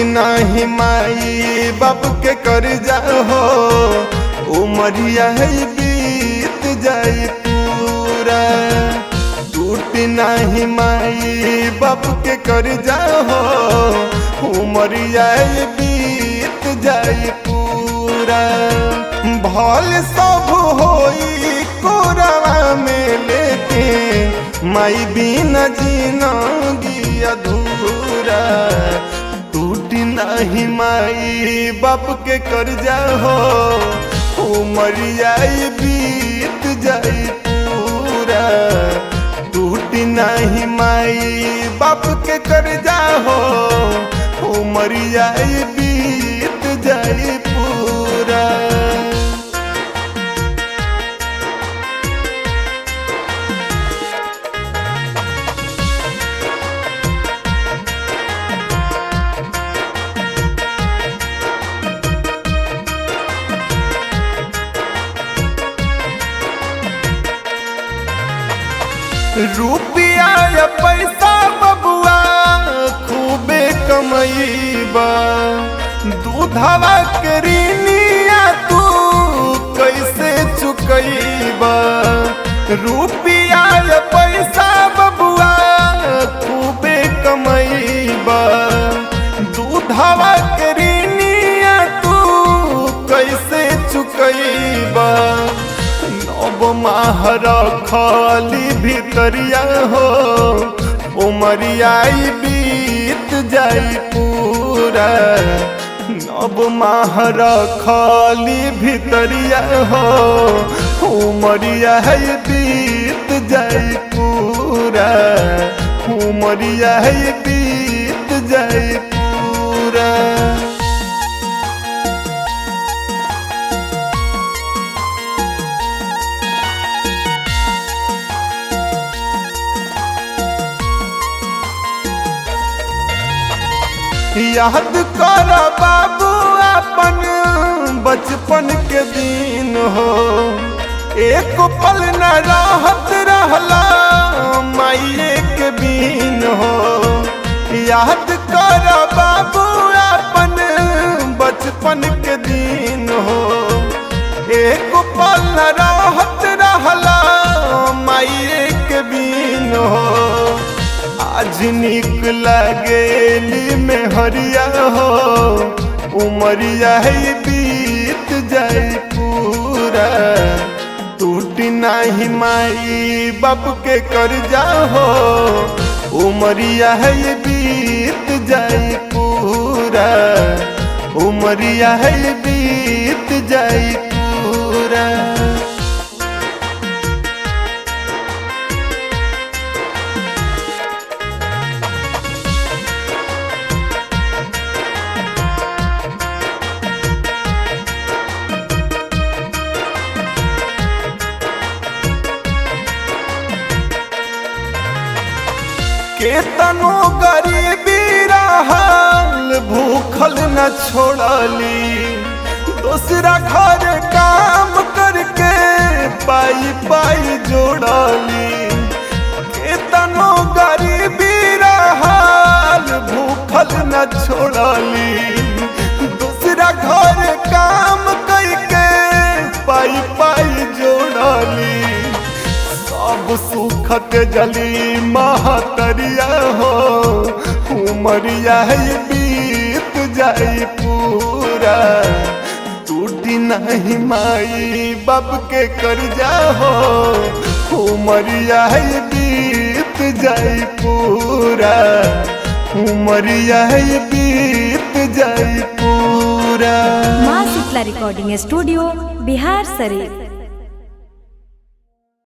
टूटी नहीं माई बाप के कर्जा हो, उमरिया है बीत जाई पूरा। टूटी नहीं माई बाप के कर्जा हो, उमरिया है बीत जाई पूरा। भल सब होई कोरवा में लेके, माई बिना जिंदगी अधूरा। टूटी नहीं माई बाप के कर्जा हो, उमरिया बीत जाई पूरा। टूटी नहीं माई बाप के कर्जा हो, उमरिया बीत जाई पूरा। रुपया या पैसा बबुआ खूबे कमईबा, दूधवा के ऋणिया तू कैसे चुकईबा। रुपया या पैसा बबुआ खूबे कमईबा, दूधवा के ऋणिया तू कैसे चुकईबा। नब माह रखली भितरिया हो, उमरिया बीत जाई पूरा। नब माह रखली भितरिया हो, उमरिया बीत जाई पूरा। उमरिया बीत जाई पूरा। याद कर बाबू अपन बचपन के दिन हो, एक पल न रहत रहला माइये के बिन हो। याद कर बाबू अपन बचपन के दिन हो, एक पल न रहत रहला माइये के बिन हो। आज निक लगेली में हरिया हो, उमरिया बीत जाई पूरा। टूटी नहीं माई बाप के कर्जा हो, उमरिया बीत जाई पूरा। उमरिया बीत जाई पूरा। केतनो गरीबी रहल भूखल न छोड़ली, दूसरा घर काम करके पाई पाई जोड़ली। केतनो गरीबी रहल भूखल न छोड़ली, दूसरा घर काम करके पाई पाई जोड़ली। सब सुखत जली महतरिया हो, उमरिया बीत जाई पूरा। टूटी नहीं माई बाप के कर्जा हो, उमरिया बीत जाई पूरा। उमरिया बीत जाई पूरा। माँ शीतला रिकॉर्डिंग स्टूडियो, बिहार शरीफ।